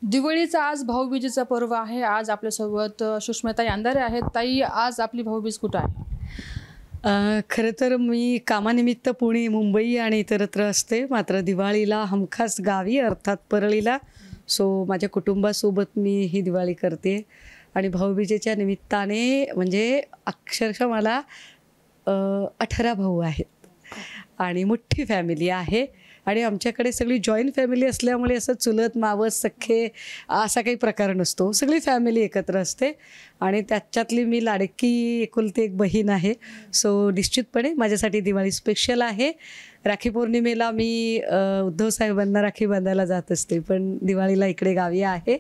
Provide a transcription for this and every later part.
दिवाळीचा आज भाऊबीजेचा पर्व आहे. आज आपल्यासोबत सुष्मिताई अंधारे आहेत. ताई, आज आपली भाऊबीज कुठं आहे? खरं तर मी कामानिमित्त पुणे, मुंबई आणि इतरत्र असते. मात्र दिवाळीला हमखास गावी अर्थात परळीला. सो माझ्या कुटुंबासोबत मी ही दिवाळी करते आणि भाऊबीजेच्या निमित्ताने म्हणजे अक्षरशः मला 18 भाऊ आहेत आणि मोठी फॅमिली आहे आणि आमच्याकडे सगळी जॉईंट फॅमिली असल्यामुळे असं चुलत मावस सख्खे असा काही प्रकार नसतो. सगळी फॅमिली एकत्र असते आणि त्याच्यातली मी लाडकी एकुलती एक बहीण आहे. सो निश्चितपणे माझ्यासाठी दिवाळी स्पेशल आहे. राखी पौर्णिमेला मी उद्धव साहेबांना राखी बांधायला जात असते, पण दिवाळीला इकडे गावी आहे.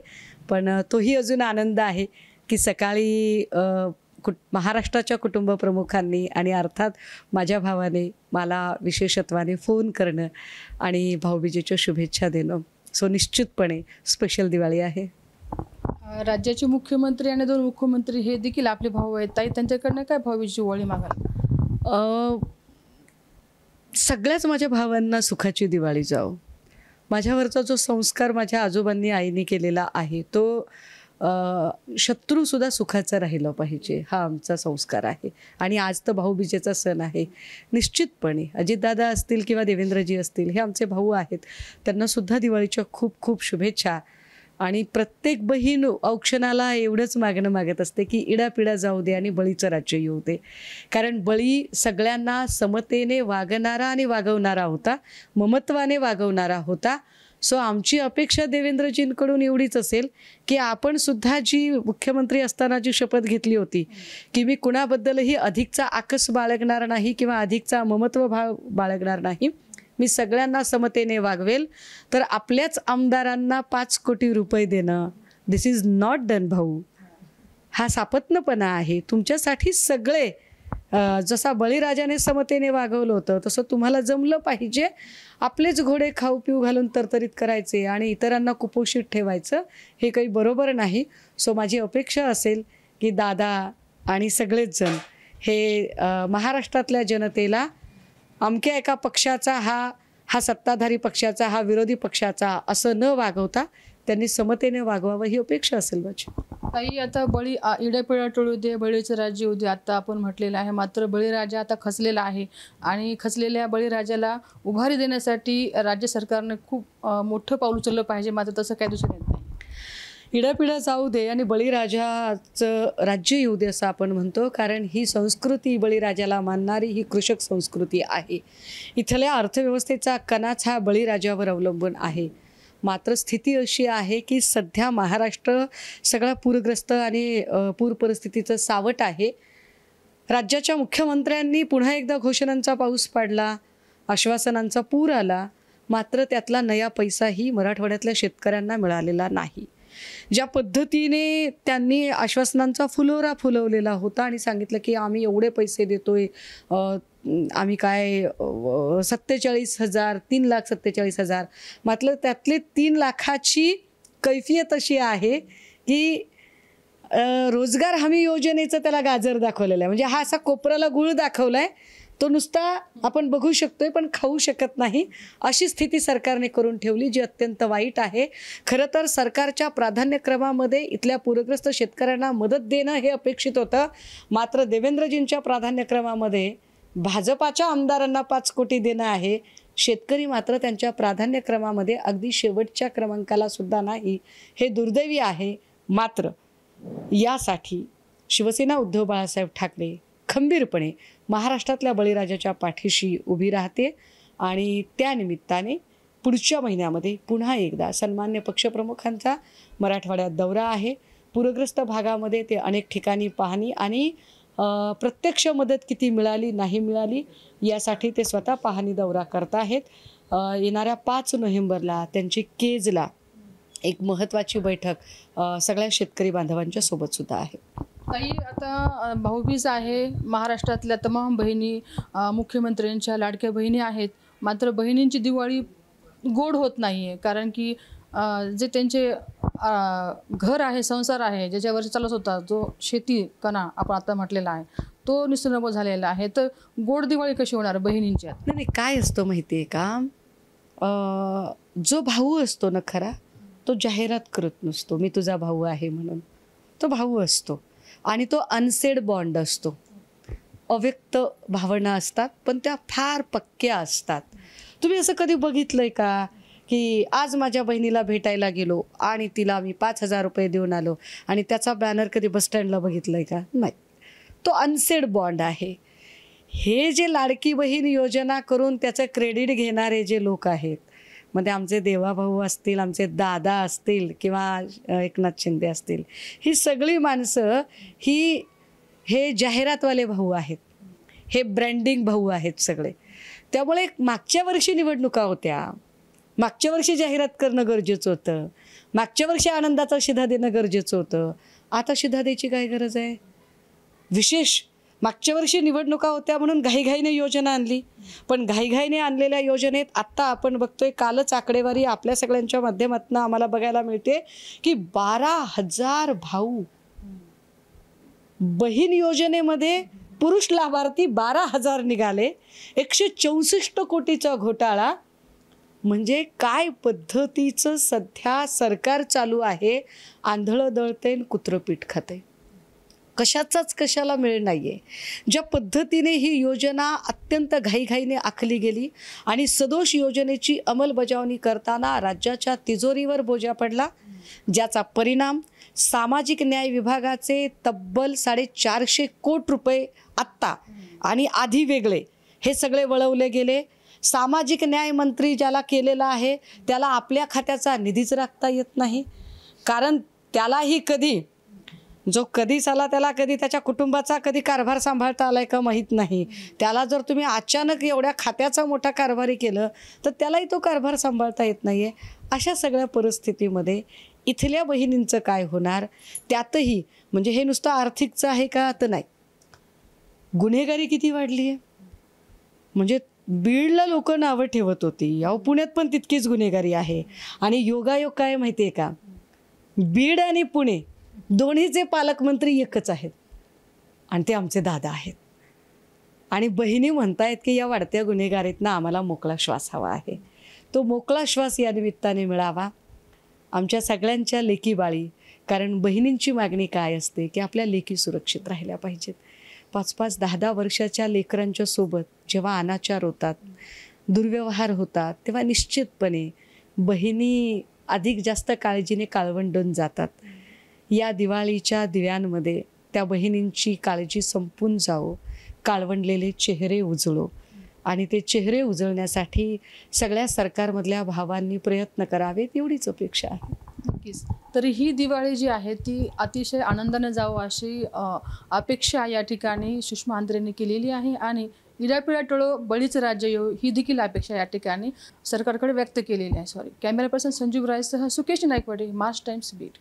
पण तोही अजून आनंद आहे की सकाळी महाराष्ट्राच्या कुटुंब प्रमुखांनी आणि अर्थात माझ्या भावाने मला विशेषत्वाने फोन करणं आणि भाऊबीजेच्या शुभेच्छा देणं. सो निश्चितपणे स्पेशल दिवाळी आहे. राज्याचे मुख्यमंत्री आणि 2 मुख्यमंत्री हे देखील आपले भाऊ आहेत. ताई, त्यांच्याकडनं काय भाऊबीजेची ओवाळी मागाल? सगळ्याच माझ्या भावांना सुखाची दिवाळी जाओ. माझ्यावरचा जो संस्कार माझ्या आजोबांनी आईने केलेला आहे तो शत्रूसुद्धा सुखाचा राहिला पाहिजे, हा आमचा संस्कार आहे. आणि आज तर भाऊबीजेचा सण आहे. निश्चितपणे अजितदादा असतील किंवा देवेंद्रजी असतील, हे आमचे भाऊ आहेत, त्यांनासुद्धा दिवाळीच्या खूप खूप शुभेच्छा. आणि प्रत्येक बहीण औक्षणाला एवढंच मागणं मागत असते की इडापिडा जाऊ दे आणि बळीचं राज्य येऊ दे. कारण बळी सगळ्यांना समतेने वागणारा आणि वागवणारा होता, ममत्वाने वागवणारा होता. सो आमची अपेक्षा देवेंद्रजींकडून एवढीच असेल की आपण सुद्धा जी मुख्यमंत्री असताना जी शपथ घेतली होती की मी कुणाबद्दलही अधिकचा आकस बाळगणार नाही किंवा अधिकचा ममत्व भाव बाळगणार नाही, मी सगळ्यांना समतेने वागवेल, तर आपल्याच आमदारांना 5 कोटी रुपये देणं, दिस इज नॉट डन भाऊ. हा सापत्नपणा आहे. तुमच्यासाठी सगळे जसा बळीराजाने समतेने वागवलं होतं तसं तुम्हाला जमलं पाहिजे. आपलेच घोडे खाऊ पिऊ घालून तरतरीत करायचे आणि इतरांना कुपोषित ठेवायचं, हे काही बरोबर नाही. सो माझी अपेक्षा असेल की दादा आणि सगळेच जण हे महाराष्ट्रातल्या जनतेला अमक्या एका पक्षाचा हा सत्ताधारी पक्षाचा, हा विरोधी पक्षाचा असं न वागवता त्यांनी समतेने वागवावं, ही अपेक्षा असेल माझी. ताई, आता बळी इडापिडा टळू दे, बळीचं राज्य येऊ दे, आता आपण म्हटलेलं आहे. मात्र बळीराजा आता खचलेला आहे आणि खचलेल्या बळीराजाला उभारी देण्यासाठी राज्य सरकारने खूप मोठं पाऊल उचललं पाहिजे. मात्र तसं काय दुसरं येत नाही. इडापिडा जाऊ दे आणि बळीराजाचं राज्य येऊ दे असं आपण म्हणतो, कारण ही संस्कृती, बळीराजाला मानणारी ही कृषक संस्कृती आहे. इथल्या अर्थव्यवस्थेचा कणाच हा बळीराजावर अवलंबून आहे. मात्र स्थिती अशी आहे की सध्या महाराष्ट्र सगळा पूरग्रस्त आणि पूर परिस्थितीचं सावट आहे. राज्याच्या मुख्यमंत्र्यांनी पुन्हा एकदा घोषणांचा पाऊस पाडला, आश्वासनांचा पूर आला, मात्र त्यातला नया पैसाही मराठवाड्यातल्या शेतकऱ्यांना मिळालेला नाही. ज्या पद्धतीने त्यांनी आश्वासनांचा फुलोरा फुलवलेला होता आणि सांगितलं की आम्ही एवढे पैसे देतोय, आम्ही काय 47,000 3,47,000, मात्र त्यातले 3 लाखाची कैफियत अशी आहे की रोजगार हमी योजनेचं त्याला गाजर दाखवलेलं आहे. म्हणजे हा असा कोपऱ्याला गुळ दाखवला आहे, तो नुसता आपण बघू शकतोय पण खाऊ शकत नाही, अशी स्थिती सरकारने करून ठेवली, जी अत्यंत वाईट आहे. खरं तर सरकारच्या प्राधान्यक्रमामध्ये इथल्या पूरग्रस्त शेतकऱ्यांना मदत देणं हे अपेक्षित होतं. मात्र देवेंद्रजींच्या प्राधान्यक्रमामध्ये भाजपाच्या आमदारांना 5 कोटी देणं आहे. शेतकरी मात्र त्यांच्या प्राधान्यक्रमामध्ये अगदी शेवटच्या क्रमांकाला सुद्धा नाही. हे दुर्दैवी आहे. मात्र यासाठी शिवसेना उद्धव बाळासाहेब ठाकरे खंबीरपणे महाराष्ट्रातल्या बळीराजाच्या पाठीशी उभी राहते आणि त्यानिमित्ताने पुढच्या महिन्यामध्ये पुन्हा एकदा सन्मान्य पक्षप्रमुखांचा मराठवाड्यात दौरा आहे. पूरग्रस्त भागामध्ये ते अनेक ठिकाणी पाहणी आणि प्रत्यक्ष मदत किती मिळाली नाही मिळाली यासाठी ते स्वतः पाहणी दौरा करत आहेत. येणाऱ्या 5 नोव्हेंबरला त्यांची केजला एक महत्त्वाची बैठक सगळ्या शेतकरी बांधवांच्या सोबत सुद्धा आहे. ताई, आता भाऊबीज आहे. महाराष्ट्रातल्या तमाम बहिणी मुख्यमंत्र्यांच्या लाडक्या बहिणी आहेत. मात्र बहिणींची दिवाळी गोड होत नाही आहे, कारण की जे त्यांचे घर आहे, संसार आहे, ज्याच्यावर चालत होता, जो शेती कणा आपण आता म्हटलेला आहे, तो निसर्ग झालेला आहे. तर गोड दिवाळी कशी होणार बहिणींच्या? नाही, काय असतं माहिती आहे का, जो भाऊ असतो ना खरा, तो जाहिरात करत नसतो मी तुझा भाऊ आहे म्हणून. तो भाऊ असतो आणि तो अनसेड बॉन्ड असतो. अव्यक्त भावना असतात पण त्या फार पक्क्या असतात. तुम्ही असं कधी बघितलंय का की आज माझ्या बहिणीला भेटायला गेलो आणि तिला मी 5,000 रुपये देऊन आलो आणि त्याचा बॅनर कधी बसस्टँडला बघितलंय का? नाही. तो अनसेड बॉन्ड आहे. हे जे लाडकी बहीण योजना करून त्याचं क्रेडिट घेणारे जे लोक आहेत, मग ते आमचे देवाभाऊ असतील, आमचे दादा असतील किंवा एकनाथ शिंदे असतील, ही सगळी माणसं हे जाहिरातवाले भाऊ आहेत, हे ब्रँडिंग भाऊ आहेत सगळे. त्यामुळे मागच्या वर्षी निवडणुका होत्या, मागच्या वर्षी जाहिरात करणं गरजेचं होतं, मागच्या वर्षी आनंदाचा शिधा देणं गरजेचं होतं. आता शिधा द्यायची काय गरज आहे? विशेष मागच्या वर्षी निवडणुका होत्या म्हणून घाईघाईने योजना आणली, पण घाईघाईने आणलेल्या योजनेत आत्ता आपण बघतोय, कालच आकडेवारी आपल्या सगळ्यांच्या माध्यमातून आम्हाला बघायला मिळते की 12,000 भाऊ बहीण योजनेमध्ये पुरुष लाभार्थी 12,000 निघाले. 164 कोटीचा घोटाळा. म्हणजे काय पद्धतीचं सध्या सरकार चालू आहे. आंधळं दळतंय कुत्रं पीठ खातंय. कशाचाच कशाला मेळ नाही आहे. ज्या पद्धतीने ही योजना अत्यंत घाईघाईने आखली गेली आणि सदोष योजनेची अंमलबजावणी करताना राज्याच्या तिजोरीवर बोजा पडला, ज्याचा परिणाम सामाजिक न्याय विभागाचे तब्बल 450 कोटी रुपये आत्ता आणि आधी वेगळे हे सगळे वळवले गेले. सामाजिक न्याय मंत्री ज्याला केलेला आहे त्याला आपल्या खात्याचा निधीच राखता येत नाही, कारण त्यालाही जो कधी आला त्याला कधी त्याच्या कुटुंबाचा कधी कारभार सांभाळता आलाय का माहीत नाही. त्याला जर तुम्ही अचानक एवढ्या खात्याचा मोठा कारभारी केलं तर त्यालाही तो कारभार सांभाळता येत नाही आहे. अशा सगळ्या परिस्थितीमध्ये इथल्या बहिणींचं काय होणार? त्यातही म्हणजे हे नुसतं आर्थिकचं आहे का? तर नाही. गुन्हेगारी किती वाढली आहे. म्हणजे बीडला लोक नावं ठेवत होती, अहो पुण्यात पण तितकीच गुन्हेगारी आहे. आणि योगायोग काय माहिती आहे का? बीड आणि पुणे दोन्हीचे पालकमंत्री एकच आहेत आणि ते आमचे दादा आहेत. आणि बहिणी म्हणतायत की या वाढत्या गुन्हेगारीतनं आम्हाला मोकळा श्वास हवा आहे. तो मोकळा श्वास या निमित्ताने मिळावा आमच्या सगळ्यांच्या लेकी बाळी. कारण बहिणींची मागणी काय असते की आपल्या लेकी सुरक्षित राहिल्या पाहिजेत. 5-5, 10-10 वर्षाच्या लेकरांच्या सोबत जेव्हा अनाचार होतात, दुर्व्यवहार होतात, तेव्हा निश्चितपणे बहिणी अधिक जास्त काळजीने काळवंडून जातात. या दिवाळीच्या दिव्यांमध्ये त्या बहिणींची काळजी संपून जावो, काळवंडलेले चेहरे उजळो आणि ते चेहरे उजळण्यासाठी सगळ्या सरकारमधल्या भावांनी प्रयत्न करावेत एवढीच अपेक्षा आहे. नक्कीच. तरी ही दिवाळी जी आहे ती अतिशय आनंदाने जावं अशी अपेक्षा या ठिकाणी सुषमा अंद्रेंनी केलेली आहे आणि इडापिडा टळो बळीचं राज्य येऊ ही देखील अपेक्षा या ठिकाणी सरकारकडे व्यक्त केलेली आहे. कॅमेरा पर्सन संजीव रायसह सुकेश नायकवाडे, मास टाइम्स बीड.